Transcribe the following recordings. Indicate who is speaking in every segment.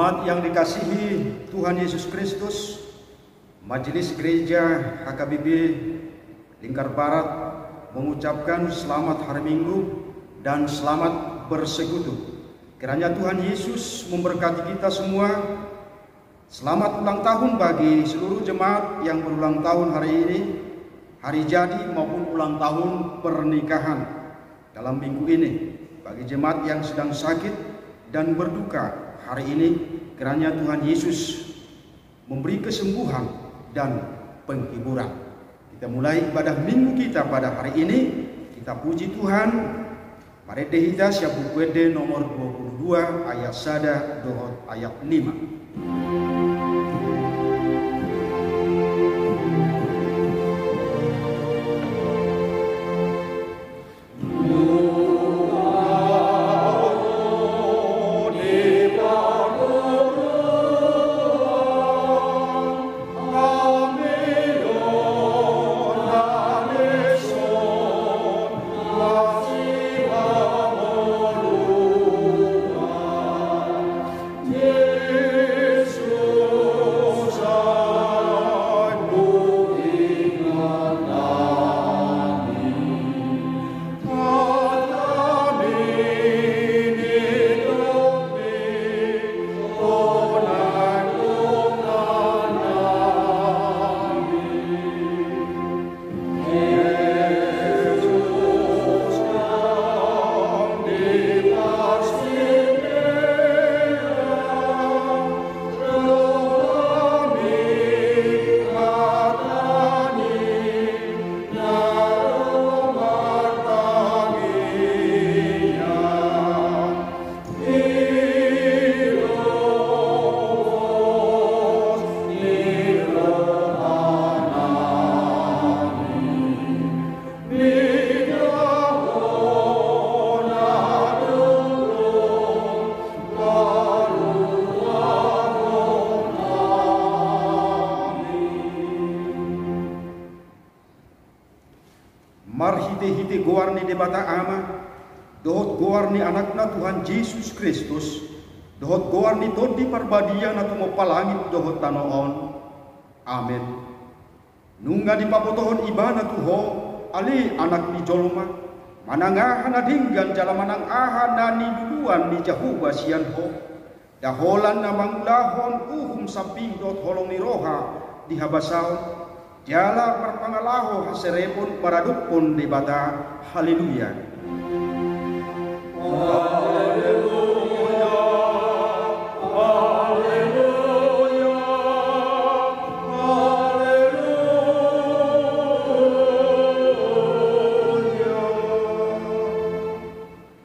Speaker 1: Jemaat yang dikasihi Tuhan Yesus Kristus, Majelis Gereja HKBP Lingkar Barat mengucapkan selamat hari Minggu dan selamat bersekutu. Kiranya Tuhan Yesus memberkati kita semua. Selamat ulang tahun bagi seluruh jemaat yang berulang tahun hari ini, hari jadi maupun ulang tahun pernikahan dalam minggu ini. Bagi jemaat yang sedang sakit dan berduka hari ini, kiranya Tuhan Yesus memberi kesembuhan dan penghiburan. Kita mulai ibadah minggu kita pada hari ini. Kita puji Tuhan. Mari kita siap buku nomor 22 ayat 1 dohot ayat 5. Hite goarni debata ama, dohot goarni anakna Tuhan Yesus Kristus, dohot goarni todi parbadian atau mau palangit dohot tanoon. Amin. Nungga di papotohon ibana tuho, ali anak ni jolma, manangahan adinggan jala manang ahan nani duluan ni Jahuba sian ho, daholan namang ulahon samping dot holong ni roha di habasaon. Jala perpangalaho haserepon paradupon di bata. Haleluya. Haleluya. Haleluya. Haleluya.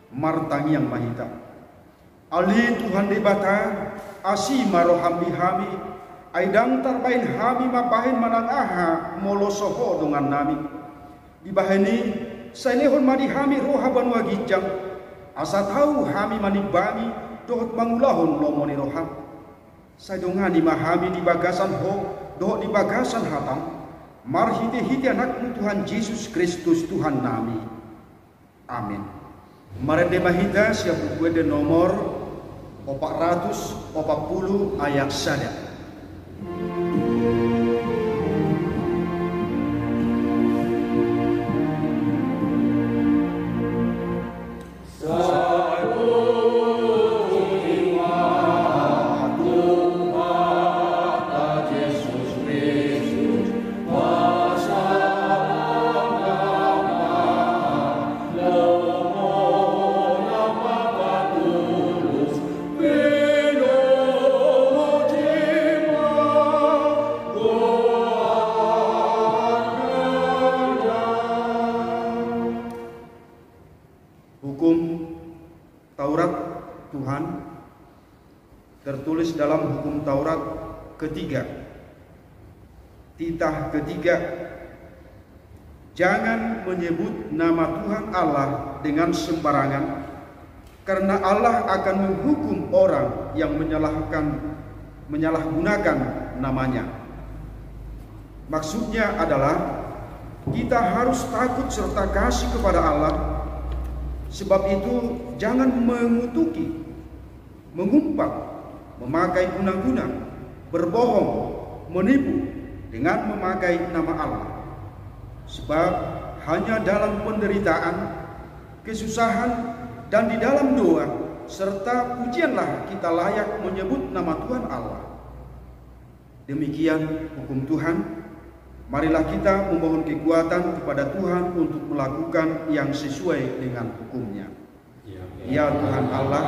Speaker 1: Martangi yang mahita. Ali Tuhan di bata, asi maroham bihami. Aidang tarbain hami mapahin manang aha molosoho dengan nami. Di bahani sailehon madi hami roha banua gijang. Asa tahu hami manibami dohot mangulahon lomoni roha. Saidongani mahami di bagasan ho dohot di bagasan hatam. Marhite-hite anakmu Tuhan Yesus Kristus Tuhan nami. Amin. Marende mahita siap buku de nomor 440 ayat 1. Tertulis dalam hukum Taurat ketiga, titah ketiga, jangan menyebut nama Tuhan Allah dengan sembarangan, karena Allah akan menghukum orang yang menyalahgunakan namanya. Maksudnya adalah kita harus takut serta kasih kepada Allah. Sebab itu jangan mengutuki, mengumpat, memakai guna-guna, berbohong, menipu dengan memakai nama Allah. Sebab hanya dalam penderitaan, kesusahan, dan di dalam doa serta pujianlah kita layak menyebut nama Tuhan Allah. Demikian hukum Tuhan. Marilah kita memohon kekuatan kepada Tuhan untuk melakukan yang sesuai dengan hukum-Nya. Ya Tuhan Allah,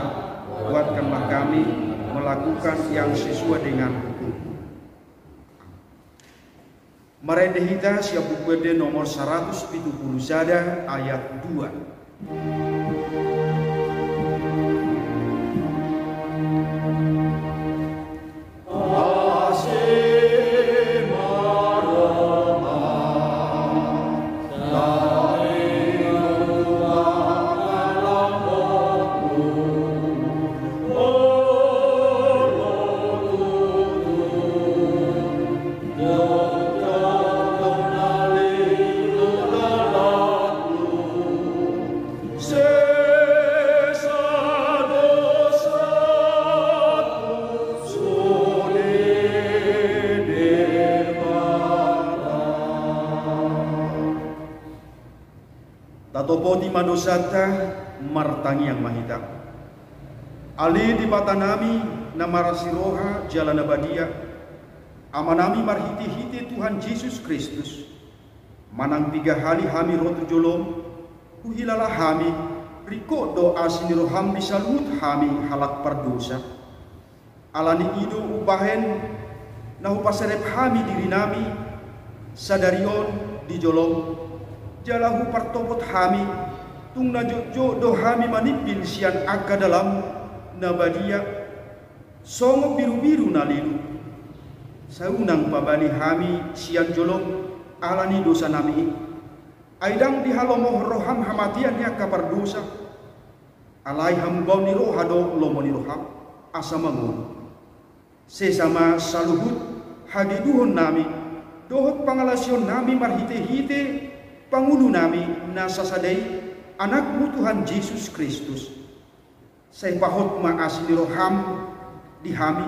Speaker 1: kuatkanlah kami melakukan yang sesuai dengan hukum. Marende hita siap buku nomor 170 sada ayat 2. Tatopoti madosata martangi yang mahita. Ali di batanami namarasiroha jalan abadia. Amanami marhiti-hiti Tuhan Yesus Kristus. Manang 3 hari hami rotu jolom. Uhilala hami riko doa siniroham bisalut hami halak perdosa. Alani ido ubahen nahupaserep hami diri nami. Sadarion di jolom. Jalahu partopot hami tung na jodo hami manipil sian aga dalam nabadia songo biru-biru nalilu saunang pabali hami sian jolong alani dosa nami aidang dihalomoh roham hamatian ya kapar dosa alai hambau ni rohado lomo ni roham asamamu sesama saluhut hadiduhon nami dohot pangalasion nami marhite-hite Pangulu nami nasasadai anakmu Tuhan Yesus Kristus. Saya pahot maasini roham dihami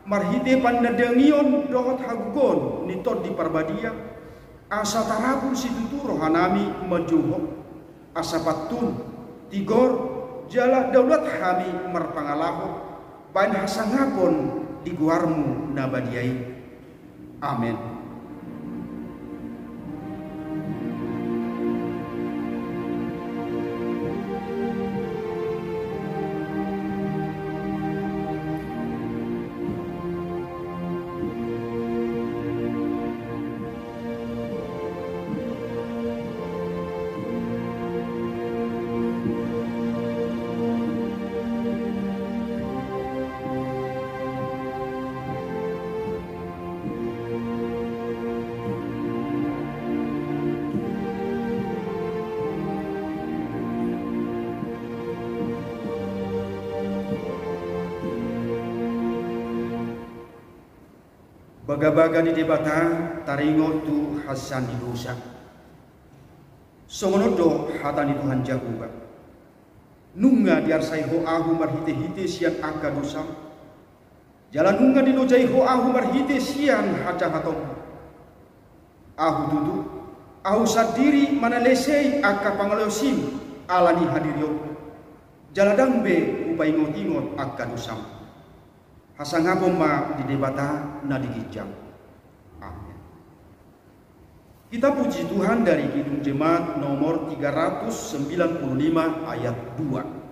Speaker 1: marhite pandadengion dohot hagugon nitod di parbadia asa tarabul situtu rohanami majuho asa patun tigor jala daulat hami marpangalaho bain hasangapon di guarmu nabadiai. Amin. Baga-baga di debata taringo tu hasan di dosa. Songonodo hatani Tuhan Jahuba. Nunga diarsai ho ahu marhite-hite sian angka dosa. Jalan nunga dinojai ho ahu marhite sian haca hatong. Ahu dudu, ahu sadiri mana lesei aka pangalosim alani hadirio. Jaladambe upai ngot-ingot aka dosa. Hasangapon ma di debata na digijang. Amin. Kita puji Tuhan dari Kidung Jemaat nomor 395 ayat 2.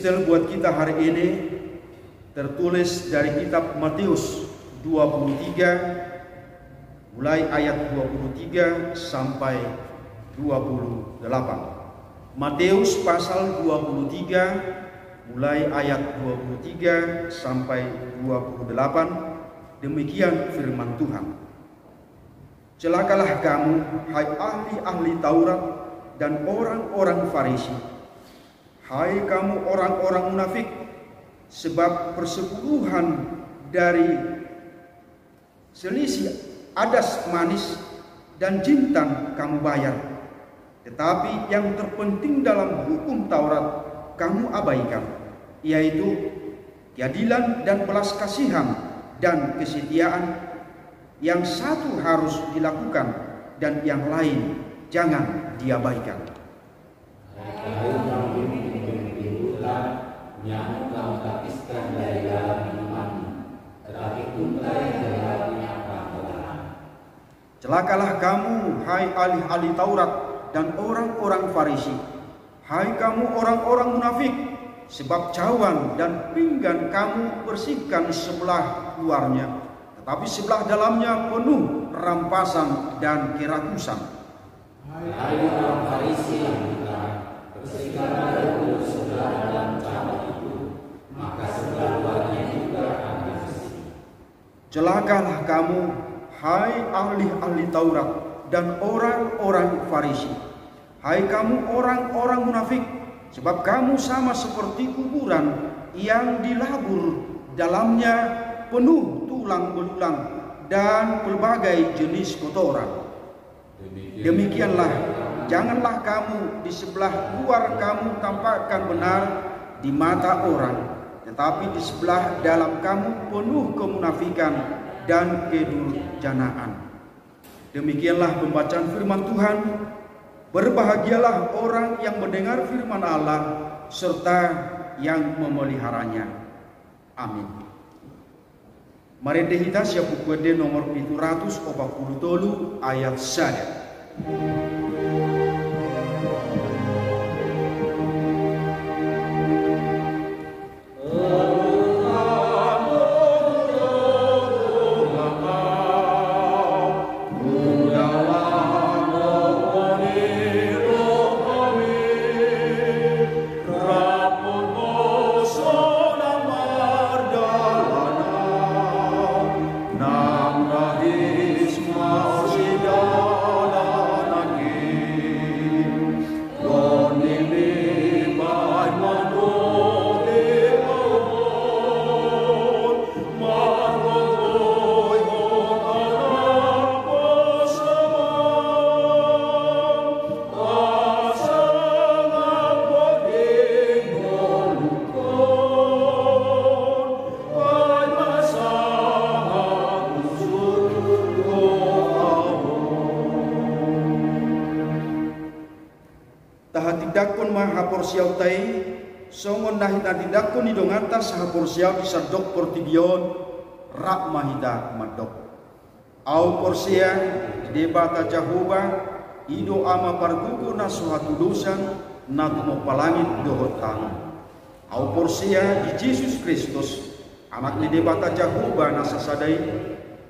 Speaker 1: epistel buat kita hari ini tertulis dari kitab Matius 23 mulai ayat 23 sampai 28. Matius pasal 23 mulai ayat 23 sampai 28. Demikian firman Tuhan. Celakalah kamu, hai ahli-ahli Taurat dan orang-orang Farisi. Hai kamu orang-orang munafik, sebab persepuluhan dari selisih adas manis dan jintan kamu bayar. Tetapi yang terpenting dalam hukum Taurat kamu abaikan, yaitu keadilan dan belas kasihan dan kesetiaan. Yang satu harus dilakukan dan yang lain jangan diabaikan.
Speaker 2: Yang kamu tapiskan dari dalam imanmu, tetapi tuntai dalamnya perbuatan.
Speaker 1: Celakalah kamu, hai ahli-ahli Taurat dan orang-orang Farisi. Hai kamu orang-orang munafik, sebab cawan dan pinggan kamu bersihkan sebelah luarnya, tetapi sebelah dalamnya penuh rampasan dan kerakusan.
Speaker 2: Hai orang Farisi yang buta, bersihkanlah dulu sebelah dalam cawan itu, maka sebelah luarnya juga akan bersih.
Speaker 1: Celakalah kamu, hai ahli-ahli Taurat dan orang-orang Farisi. Hai kamu orang-orang munafik, sebab kamu sama seperti kuburan yang dilabur dalamnya penuh tulang belulang dan berbagai jenis kotoran. Demikianlah, janganlah kamu di sebelah luar kamu tampakkan benar di mata orang, tetapi di sebelah dalam kamu penuh kemunafikan dan kedurjanaan. Demikianlah pembacaan firman Tuhan. Berbahagialah orang yang mendengar firman Allah serta yang memeliharanya. Amin. Mari kita siap buku nomor 740 ayat 1. Tahati maha porsiau tai songon nahita didakon idongata saha porsiau bisa dok portibion rak mahita madok au porsia debata Jehovah ido ama pargugo na suhatu dosan na tumopalangit dohotang au porsia di Yesus Kristus anak ni debata Jehovah na sasadai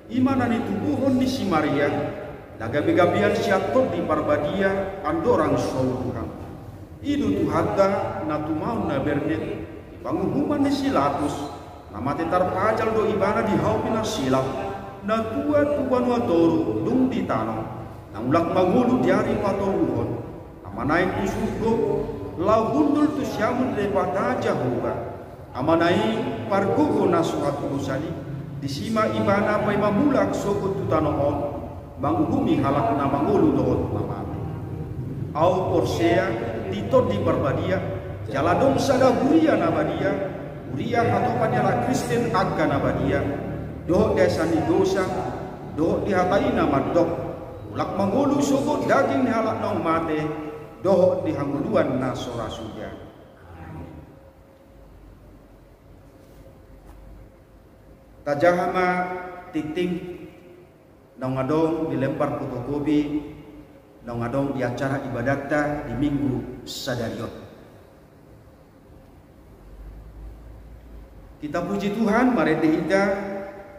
Speaker 1: imana ni tubuhon di si Maria lagabi-gabian siatot di parbadia andorang Tuhan. Idu tuhata na tumau na bernet panguhuman ni silatus na matetar pajal do ibana di haupina silap na tua watoru dung di tanong na ulak magulu diari patoruhon na manay tusugo lau hundul tu siamun lepata Jehovah amanai pargugo na suhatu usali disima ibana pay mamulak sokot tu tanoon manguhumi halak na mangulu dohot mamami au porsea titot di barbadia jaladong sada huria nabadia huria atau panjala Kristen agga nabadia doh desa ni dosa doh dihatai nama dok ulak mangulu sogot daging ni halak nong mate doh dihanguluan na sora suja. Tajahama titing nong adong dilempar fotokopi nong adong di acara ibadata di minggu sadariot. Kita puji Tuhan, mari kita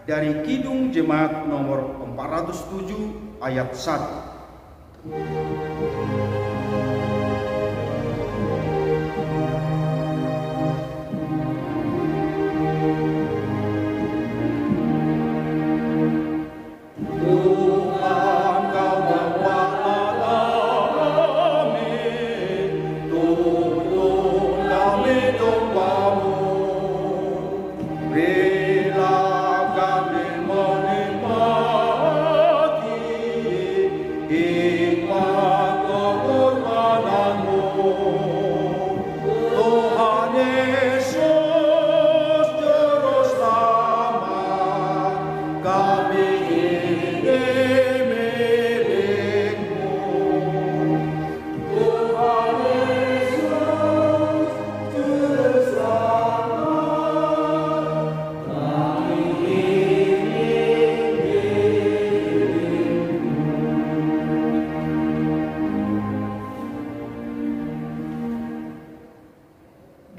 Speaker 1: dari Kidung Jemaat nomor 407 ayat 1.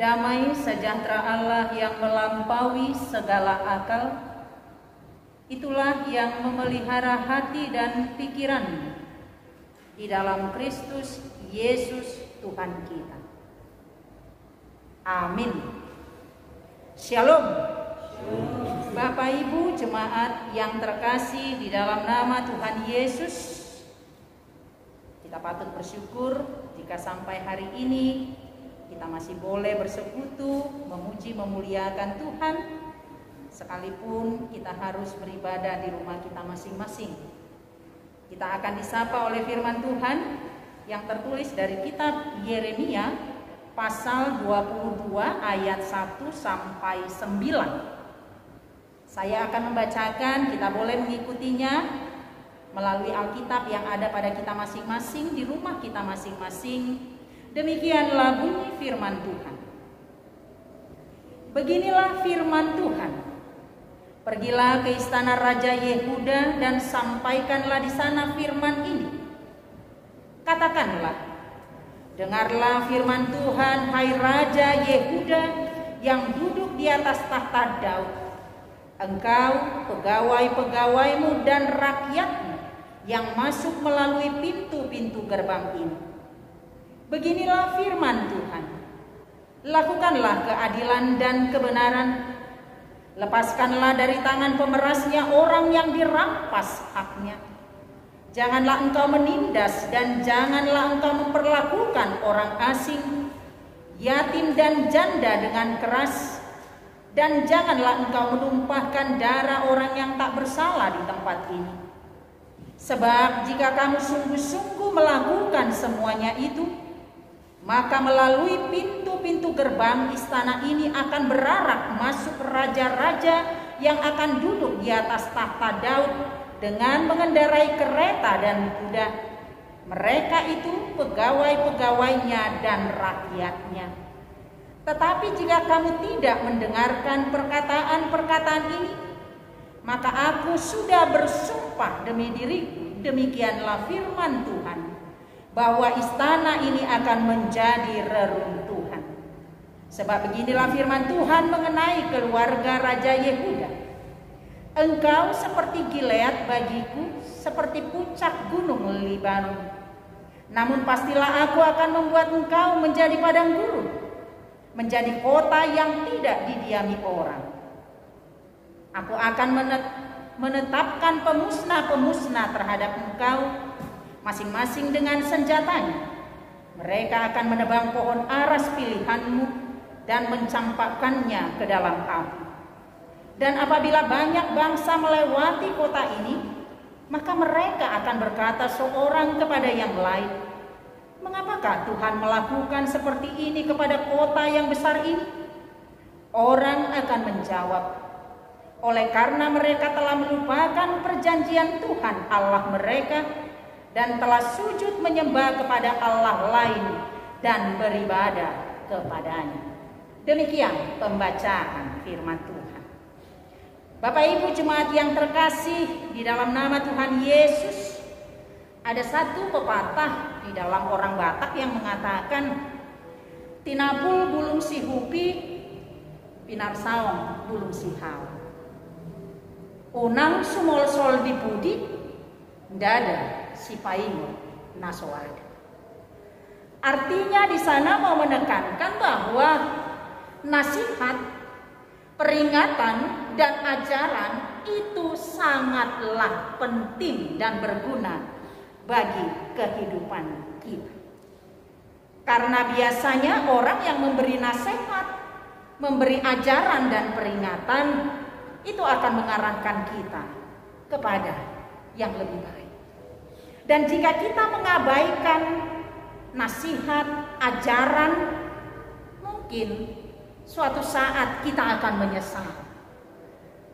Speaker 3: Damai sejahtera Allah yang melampaui segala akal, itulah yang memelihara hati dan pikiran di dalam Kristus Yesus Tuhan kita. Amin. Shalom. Bapak Ibu jemaat yang terkasih di dalam nama Tuhan Yesus, kita patut bersyukur jika sampai hari ini kita masih boleh bersekutu, memuji, memuliakan Tuhan, sekalipun kita harus beribadah di rumah kita masing-masing. Kita akan disapa oleh firman Tuhan yang tertulis dari kitab Yeremia pasal 22 ayat 1 sampai 9. Saya akan membacakan, kita boleh mengikutinya melalui Alkitab yang ada pada kita masing-masing, di rumah kita masing-masing. Demikianlah bunyi firman Tuhan. Beginilah firman Tuhan. Pergilah ke istana Raja Yehuda dan sampaikanlah di sana firman ini. Katakanlah, dengarlah firman Tuhan, hai Raja Yehuda yang duduk di atas tahta Daud. Engkau, pegawai-pegawaimu dan rakyatmu yang masuk melalui pintu-pintu gerbang ini. Beginilah firman Tuhan. Lakukanlah keadilan dan kebenaran. Lepaskanlah dari tangan pemerasnya orang yang dirampas haknya. Janganlah engkau menindas dan janganlah engkau memperlakukan orang asing, yatim dan janda dengan keras. Dan janganlah engkau menumpahkan darah orang yang tak bersalah di tempat ini. Sebab jika kamu sungguh-sungguh melakukan semuanya itu, maka melalui pintu-pintu gerbang istana ini akan berarak masuk raja-raja yang akan duduk di atas tahta Daud dengan mengendarai kereta dan kuda. Mereka itu pegawai-pegawainya dan rakyatnya. Tetapi jika kamu tidak mendengarkan perkataan-perkataan ini, maka aku sudah bersumpah demi diriku, demikianlah firman Tuhan, bahwa istana ini akan menjadi reruntuhan. Sebab beginilah firman Tuhan mengenai keluarga Raja Yehuda. Engkau seperti Gilead bagiku, seperti puncak gunung Libanon. Namun pastilah aku akan membuat engkau menjadi padang gurun, menjadi kota yang tidak didiami orang. Aku akan menetapkan pemusnah-pemusnah terhadap engkau, masing-masing dengan senjatanya. Mereka akan menebang pohon aras pilihanmu dan mencampakkannya ke dalam api. Dan apabila banyak bangsa melewati kota ini, maka mereka akan berkata seorang kepada yang lain, mengapakah Tuhan melakukan seperti ini kepada kota yang besar ini? Orang akan menjawab, oleh karena mereka telah melupakan perjanjian Tuhan Allah mereka dan telah sujud menyembah kepada Allah lain dan beribadah kepadanya. Demikian pembacaan firman Tuhan. Bapak Ibu jemaat yang terkasih di dalam nama Tuhan Yesus, ada satu pepatah di dalam orang Batak yang mengatakan, tinapul bulung si hupi pinarsaong bulung sihau. Unang sumol-sol di pudi, dada si paingo nasoada. Artinya di sana mau menekankan bahwa nasihat, peringatan, dan ajaran itu sangatlah penting dan berguna bagi kehidupan kita. Karena biasanya orang yang memberi nasihat, memberi ajaran dan peringatan itu akan mengarahkan kita kepada yang lebih baik. Dan jika kita mengabaikan nasihat, ajaran, mungkin suatu saat kita akan menyesal.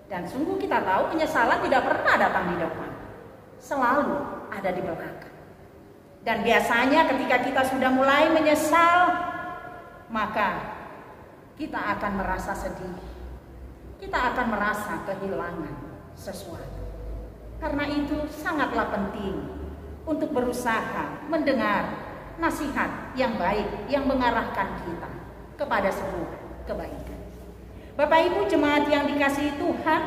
Speaker 3: Dan sungguh kita tahu penyesalan tidak pernah datang di depan, selalu ada di belakang. Dan biasanya ketika kita sudah mulai menyesal, maka kita akan merasa sedih. Kita akan merasa kehilangan sesuatu. Karena itu sangatlah penting untuk berusaha mendengar nasihat yang baik yang mengarahkan kita kepada sebuah kebaikan. Bapak Ibu jemaat yang dikasihi Tuhan,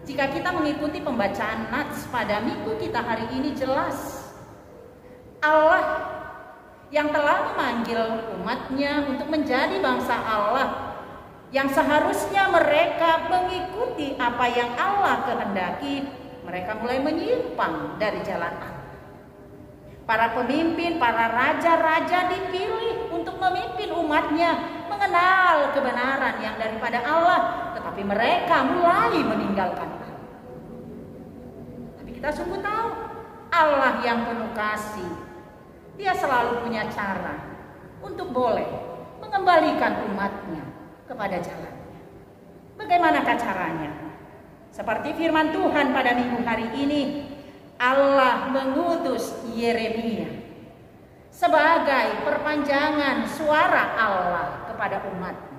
Speaker 3: jika kita mengikuti pembacaan nats pada minggu kita hari ini, jelas Allah yang telah memanggil umatnya untuk menjadi bangsa Allah, yang seharusnya mereka mengikuti apa yang Allah kehendaki, mereka mulai menyimpang dari jalan Allah. Para pemimpin, para raja-raja dipilih untuk memimpin umatnya mengenal kebenaran yang daripada Allah, tetapi mereka mulai meninggalkan Allah. Tapi kita sungguh tahu Allah yang penuh kasih, Dia selalu punya cara untuk boleh mengembalikan umatnya kepada jalannya. Bagaimanakah caranya? Seperti firman Tuhan pada minggu hari ini, Allah mengutus Yeremia sebagai perpanjangan suara Allah kepada umatnya.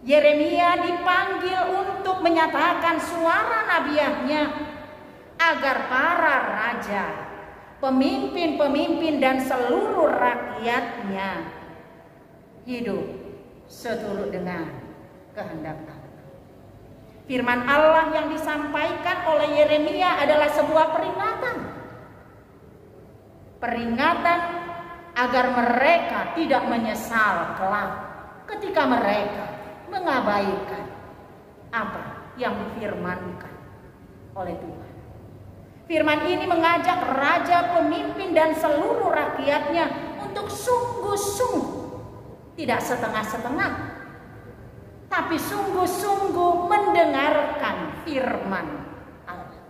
Speaker 3: Yeremia dipanggil untuk menyatakan suara nabiahnya agar para raja, pemimpin-pemimpin dan seluruh rakyatnya hidup seturut dengan kehendak Allah. Firman Allah yang disampaikan oleh Yeremia adalah sebuah peringatan. Peringatan agar mereka tidak menyesal kelak ketika mereka mengabaikan apa yang difirmankan oleh Tuhan. Firman ini mengajak raja, pemimpin dan seluruh rakyatnya untuk sungguh-sungguh, tidak setengah-setengah, tapi sungguh-sungguh mendengarkan firman Allah.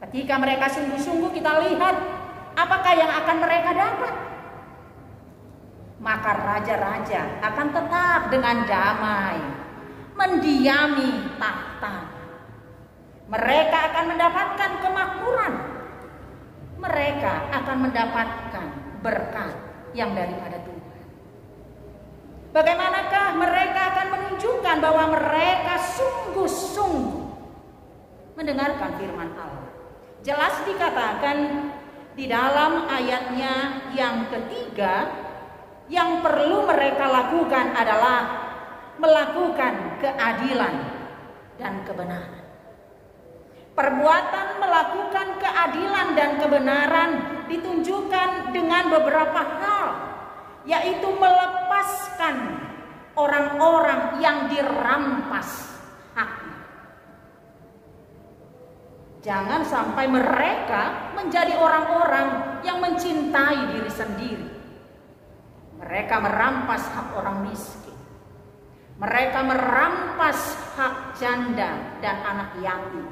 Speaker 3: Ketika mereka sungguh-sungguh, kita lihat apakah yang akan mereka dapat. Maka raja-raja akan tetap dengan damai mendiami tahta. Mereka akan mendapatkan kemakmuran. Mereka akan mendapatkan berkat yang daripada Tuhan. Bagaimanakah mereka akan menunjukkan bahwa mereka sungguh-sungguh mendengarkan firman Allah? Jelas dikatakan di dalam ayatnya yang ketiga, yang perlu mereka lakukan adalah melakukan keadilan dan kebenaran. Perbuatan melakukan keadilan dan kebenaran ditunjukkan dengan beberapa hal, yaitu melepaskan orang-orang yang dirampas haknya. Jangan sampai mereka menjadi orang-orang yang mencintai diri sendiri. Mereka merampas hak orang miskin. Mereka merampas hak janda dan anak yatim.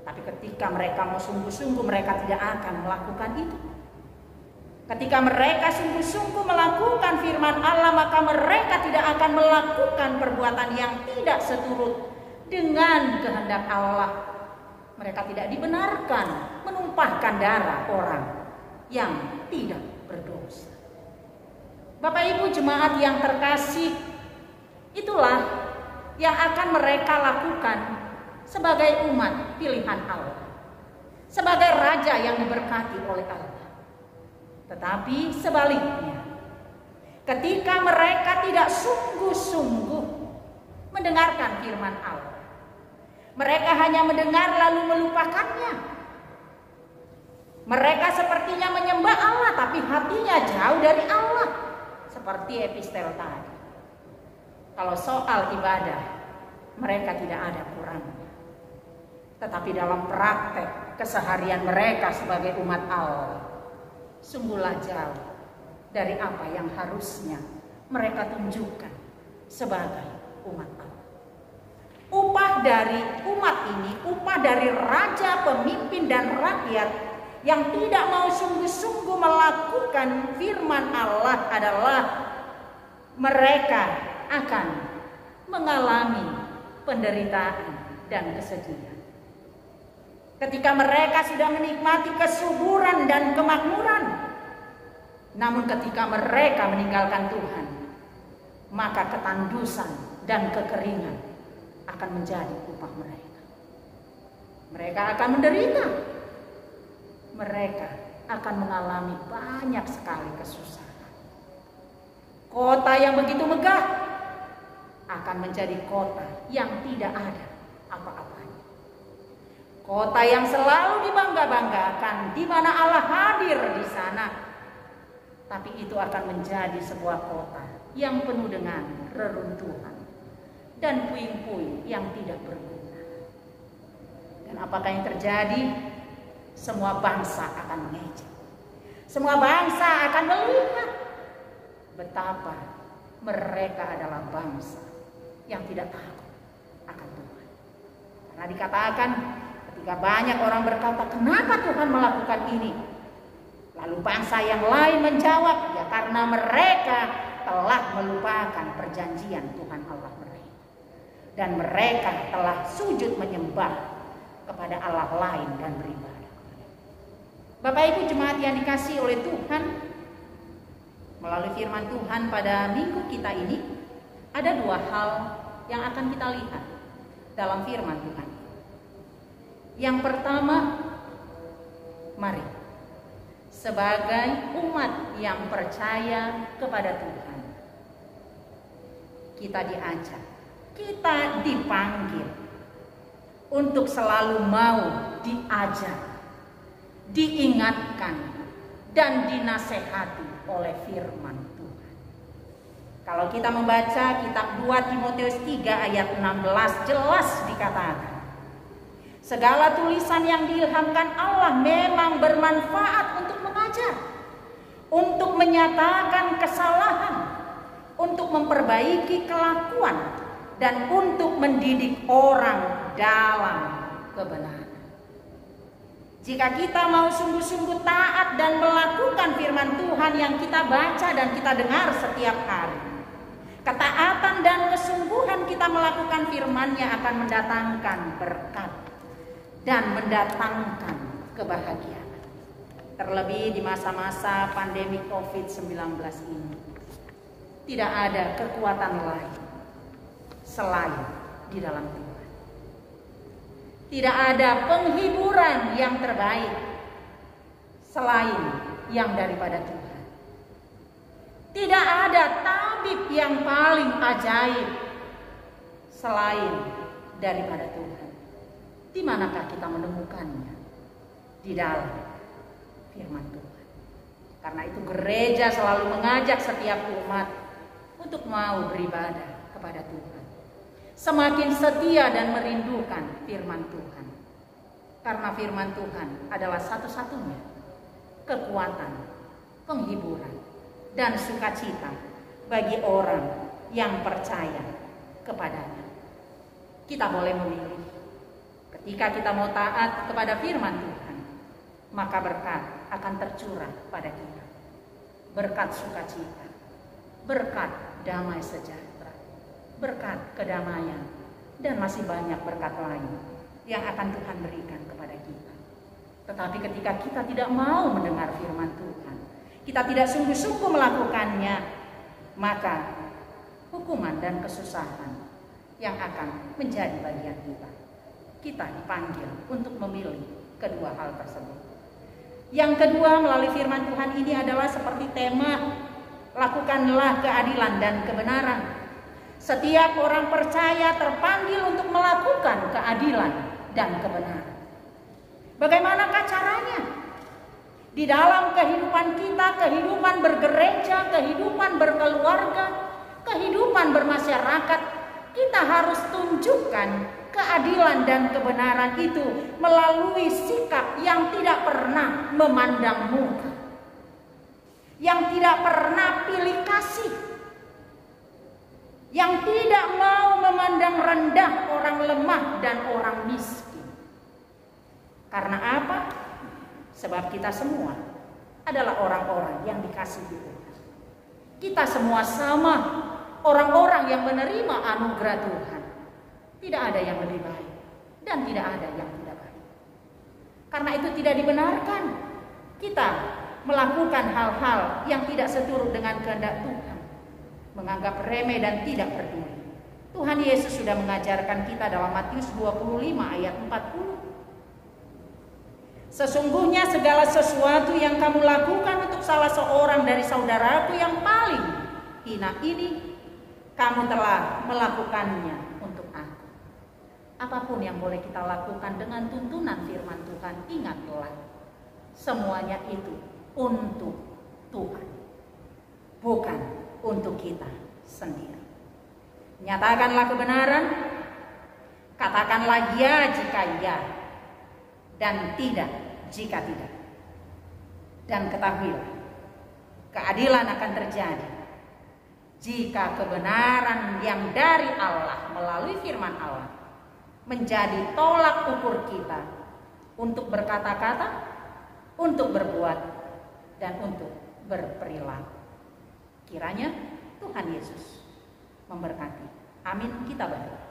Speaker 3: Tapi ketika mereka mau sungguh-sungguh, mereka tidak akan melakukan itu. Ketika mereka sungguh-sungguh melakukan firman Allah, maka mereka tidak akan melakukan perbuatan yang tidak seturut dengan kehendak Allah. Mereka tidak dibenarkan menumpahkan darah orang yang tidak berdosa. Bapak Ibu jemaat yang terkasih, itulah yang akan mereka lakukan sebagai umat pilihan Allah, sebagai raja yang diberkati oleh Allah. Tetapi sebaliknya, ketika mereka tidak sungguh-sungguh mendengarkan firman Allah. Mereka hanya mendengar lalu melupakannya. Mereka sepertinya menyembah Allah tapi hatinya jauh dari Allah, seperti epistel tadi. Kalau soal ibadah, mereka tidak ada kurangnya. Tetapi dalam praktek keseharian mereka sebagai umat Allah, sungguhlah jauh dari apa yang harusnya mereka tunjukkan sebagai umat Allah. Upah dari umat ini, upah dari raja, pemimpin, dan rakyat yang tidak mau sungguh-sungguh melakukan firman Allah adalah mereka akan mengalami penderitaan dan kesedihan. Ketika mereka sudah menikmati kesuburan dan kemakmuran, namun ketika mereka meninggalkan Tuhan, maka ketandusan dan kekeringan akan menjadi upah mereka. Mereka akan menderita. Mereka akan mengalami banyak sekali kesusahan. Kota yang begitu megah akan menjadi kota yang tidak ada apa-apanya. Kota yang selalu dibangga-banggakan, di mana Allah hadir di sana, tapi itu akan menjadi sebuah kota yang penuh dengan reruntuhan dan puing-puing yang tidak berguna. Dan apakah yang terjadi? Semua bangsa akan mengejek. Semua bangsa akan melihat betapa mereka adalah bangsa yang tidak takut akan Tuhan. Karena dikatakan ketika banyak orang berkata, kenapa Tuhan melakukan ini? Lalu bangsa yang lain menjawab, ya karena mereka telah melupakan perjanjian Tuhan Allah mereka. Dan mereka telah sujud menyembah kepada Allah lain dan beribadah. Bapak Ibu jemaat yang dikasihi oleh Tuhan, melalui firman Tuhan pada minggu kita ini, ada dua hal yang akan kita lihat dalam firman Tuhan. Yang pertama, mari sebagai umat yang percaya kepada Tuhan, kita diajak, kita dipanggil untuk selalu mau diajar, diingatkan, dan dinasehati oleh firman Tuhan. Kalau kita membaca kitab 2 Timotius 3 ayat 16, jelas dikatakan, segala tulisan yang diilhamkan Allah memang bermanfaat untuk mengajar, untuk menyatakan kesalahan, untuk memperbaiki kelakuan, dan untuk mendidik orang dalam kebenaran. Jika kita mau sungguh-sungguh taat dan melakukan firman Tuhan yang kita baca dan kita dengar setiap hari, ketaatan dan kesungguhan kita melakukan firman-Nya akan mendatangkan berkat dan mendatangkan kebahagiaan. Terlebih di masa-masa pandemi COVID-19 ini, tidak ada kekuatan lain selain di dalam Tuhan. Tidak ada penghiburan yang terbaik selain yang daripada Tuhan. Tidak ada tabib yang paling ajaib selain daripada Tuhan. Di manakah kita menemukannya? Di dalam firman Tuhan. Karena itu gereja selalu mengajak setiap umat untuk mau beribadah kepada Tuhan. Semakin setia dan merindukan firman Tuhan. Karena firman Tuhan adalah satu-satunya kekuatan, penghiburan, dan sukacita bagi orang yang percaya kepadanya. Kita boleh memilih. Ketika kita mau taat kepada firman Tuhan, maka berkat akan tercurah pada kita. Berkat sukacita, berkat damai sejahtera, berkat kedamaian, dan masih banyak berkat lain yang akan Tuhan berikan kepada kita. Tetapi ketika kita tidak mau mendengar firman Tuhan, kita tidak sungguh-sungguh melakukannya, maka hukuman dan kesusahan yang akan menjadi bagian kita. Kita dipanggil untuk memilih kedua hal tersebut. Yang kedua, melalui firman Tuhan ini adalah seperti tema, lakukanlah keadilan dan kebenaran. Setiap orang percaya terpanggil untuk melakukan keadilan dan kebenaran. Bagaimanakah caranya? Di dalam kehidupan kita, kehidupan bergereja, kehidupan berkeluarga, kehidupan bermasyarakat, kita harus tunjukkan keadilan dan kebenaran itu melalui sikap yang tidak pernah memandang muka, yang tidak pernah pilih kasih, yang tidak mau memandang rendah orang lemah dan orang miskin. Karena apa? Sebab kita semua adalah orang-orang yang dikasihi Tuhan. Kita semua sama, orang-orang yang menerima anugerah Tuhan. Tidak ada yang lebih baik dan tidak ada yang tidak baik. Karena itu tidak dibenarkan kita melakukan hal-hal yang tidak seturut dengan kehendak Tuhan, menganggap remeh dan tidak peduli. Tuhan Yesus sudah mengajarkan kita dalam Matius 25 ayat 40. Sesungguhnya segala sesuatu yang kamu lakukan untuk salah seorang dari saudaraku yang paling hina ini, kamu telah melakukannya untuk aku. Apapun yang boleh kita lakukan dengan tuntunan firman Tuhan, ingatlah, semuanya itu untuk Tuhan, bukan untuk kita sendiri. Nyatakanlah kebenaran, katakanlah ya jika ya, dan tidak jika tidak. Dan ketahuilah, keadilan akan terjadi jika kebenaran yang dari Allah melalui firman Allah menjadi tolak ukur kita untuk berkata-kata, untuk berbuat, dan untuk berperilaku. Kiranya Tuhan Yesus memberkati. Amin. Kita berdoa.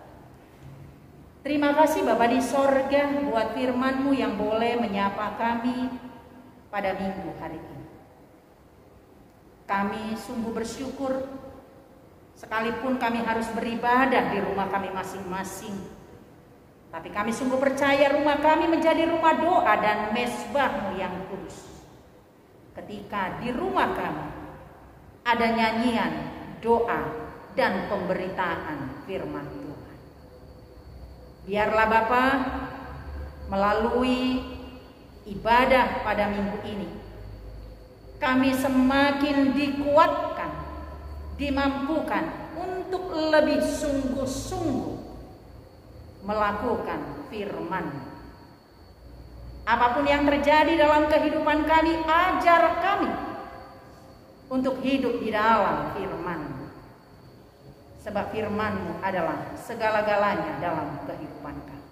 Speaker 3: Terima kasih Bapa di sorga buat firman-Mu yang boleh menyapa kami pada minggu hari ini. Kami sungguh bersyukur sekalipun kami harus beribadah di rumah kami masing-masing. Tapi kami sungguh percaya rumah kami menjadi rumah doa dan mezbah-Mu yang kudus. Ketika di rumah kami ada nyanyian, doa, dan pemberitaan firman Tuhan. Biarlah Bapa melalui ibadah pada minggu ini kami semakin dikuatkan, dimampukan untuk lebih sungguh-sungguh melakukan firman. Apapun yang terjadi dalam kehidupan kami, ajar kami untuk hidup di dalam firman. Sebab firman-Mu adalah segala-galanya dalam kehidupan kami.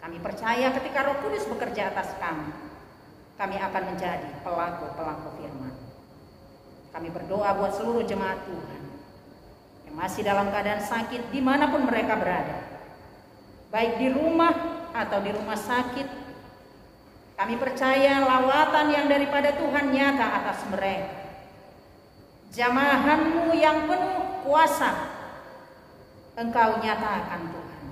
Speaker 3: Kami percaya ketika Roh Kudus bekerja atas kami akan menjadi pelaku-pelaku firman. Kami berdoa buat seluruh jemaat Tuhan yang masih dalam keadaan sakit dimanapun mereka berada, baik di rumah atau di rumah sakit. Kami percaya lawatan yang daripada Tuhan nyata atas mereka. Jamahan-Mu yang penuh kuasa Engkau nyatakan Tuhan,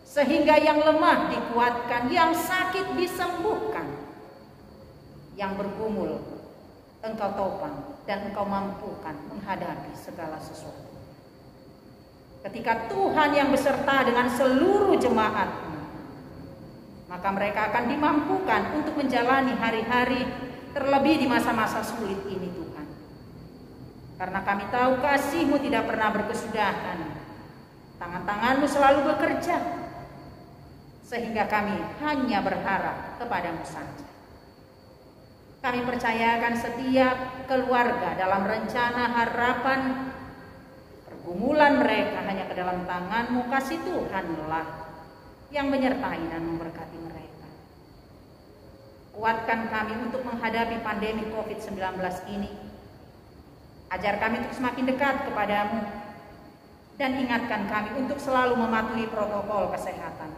Speaker 3: sehingga yang lemah dikuatkan, yang sakit disembuhkan, yang bergumul Engkau topang dan Engkau mampukan menghadapi segala sesuatu. Ketika Tuhan yang beserta dengan seluruh jemaat-Mu, maka mereka akan dimampukan untuk menjalani hari-hari, terlebih di masa-masa sulit ini Tuhan. Karena kami tahu kasih-Mu tidak pernah berkesudahan. Tangan-tangan-Mu selalu bekerja. Sehingga kami hanya berharap kepada-Mu saja. Kami percayakan setiap keluarga dalam rencana harapan, pergumulan mereka hanya ke dalam tangan-Mu. Kasih Tuhanlah yang menyertai dan memberkati mereka. Kuatkan kami untuk menghadapi pandemi COVID-19 ini. Ajar kami untuk semakin dekat kepada-Mu dan ingatkan kami untuk selalu mematuhi protokol kesehatan.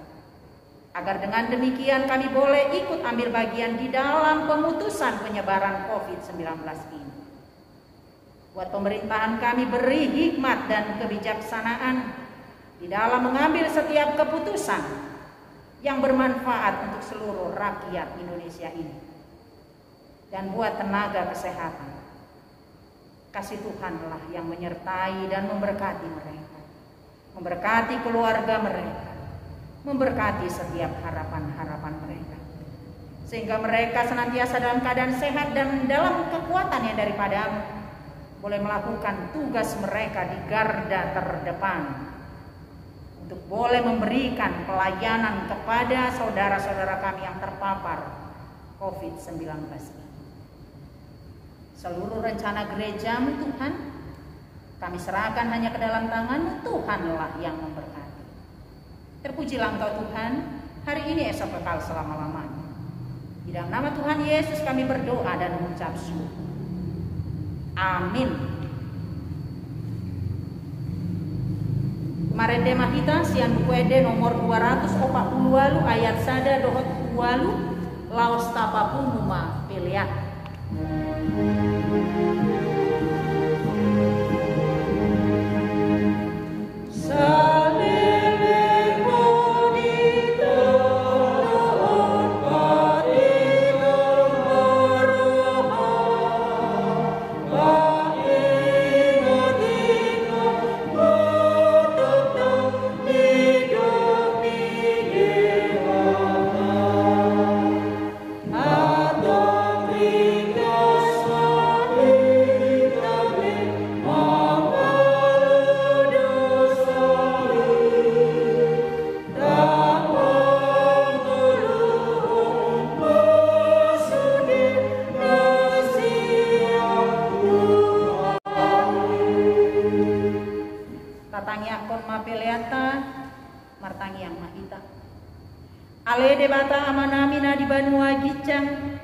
Speaker 3: Agar dengan demikian kami boleh ikut ambil bagian di dalam pemutusan penyebaran COVID-19 ini. Buat pemerintahan kami beri hikmat dan kebijaksanaan di dalam mengambil setiap keputusan yang bermanfaat untuk seluruh rakyat Indonesia ini. Dan buat tenaga kesehatan, Kasih Tuhanlah yang menyertai dan memberkati mereka, memberkati keluarga mereka, memberkati setiap harapan-harapan mereka, sehingga mereka senantiasa dalam keadaan sehat dan dalam kekuatan yang daripadamu, boleh melakukan tugas mereka di garda terdepan, untuk boleh memberikan pelayanan kepada saudara-saudara kami yang terpapar COVID-19. Seluruh rencana gereja-Mu Tuhan, kami serahkan hanya ke dalam tangan-Mu. Tuhanlah yang memberkati. Terpujilah Engkau Tuhan, hari ini esok kekal selama-lamanya. Di dalam nama Tuhan Yesus kami berdoa dan mengucap syukur. Amin. Kemarin tema kita sian buku ede nomor 240 ayat sada dohot 20 laos tapapun numa pilihan. Ale debata amanamina di Banua Gicang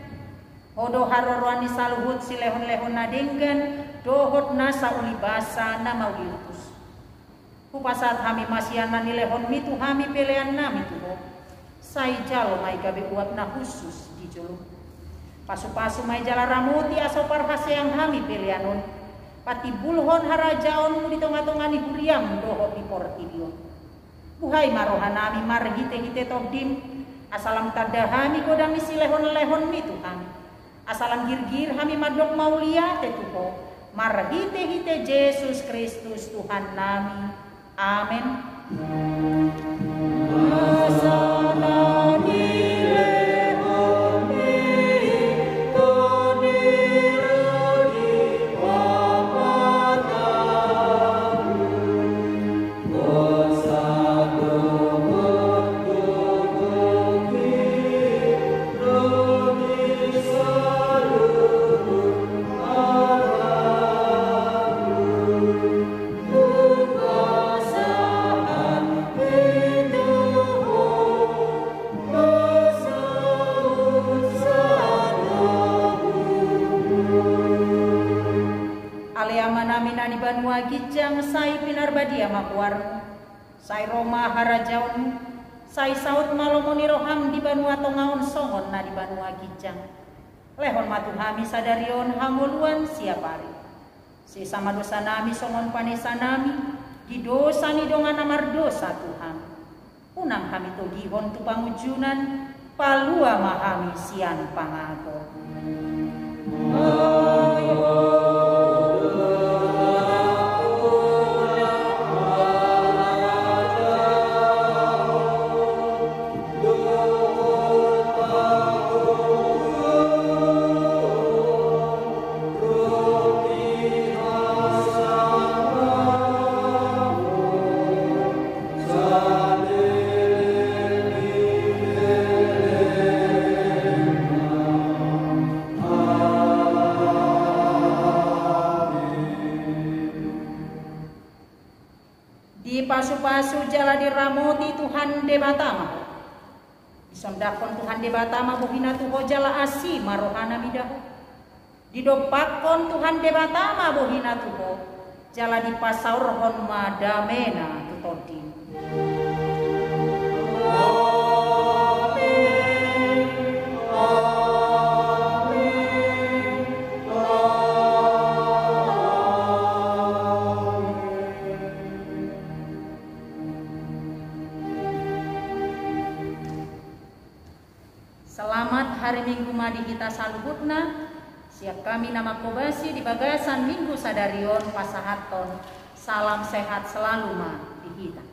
Speaker 3: Odo harorwani saluhut si lehon-lehon nadenggan dohot nasa ulibasa nama wiutus Kupasat hami masiana ni lehon mitu hami pelean nami tuho Sai jalo mai gabe uap na khusus di jolo Pasu-pasu mai jala ramuti asopar haseang hami peleanon Pati bulhon harajaon di tonga-tongani huriam dohot di portibio Buhai marohanami marhite-hite tobdim Asalam tadahami kodami si lehon-lehon mi Tuhan Asalam gir-gir hami madok maulia tetuho Marhite-hite Yesus Kristus Tuhan nami Amin. Banua Gicang sai pinarbadia makuar sai Roma harajaun sai saut malomoni roham di Banua Tongaon songon na di Banua Gicang lehon matuhami sadarion hangoluan siapari si sama dosa nami songon panesa nami di dosa ni dongan amar dosa Tuhan unang kami togihon tu pangujunan palua mahami sian pangago pasu-pasu jala diramuti Tuhan debatama disondakon Tuhan debatama buhina tuho jala asi marohana midahu didopakon Tuhan debatama buhina tuho jala dipasaurhon madamena tutodi Hari Minggu madi kita saluhutna Siap kami nama Kobasi di Bagasan Minggu Sadarion Pasahaton. Salam sehat selalu ma di kita.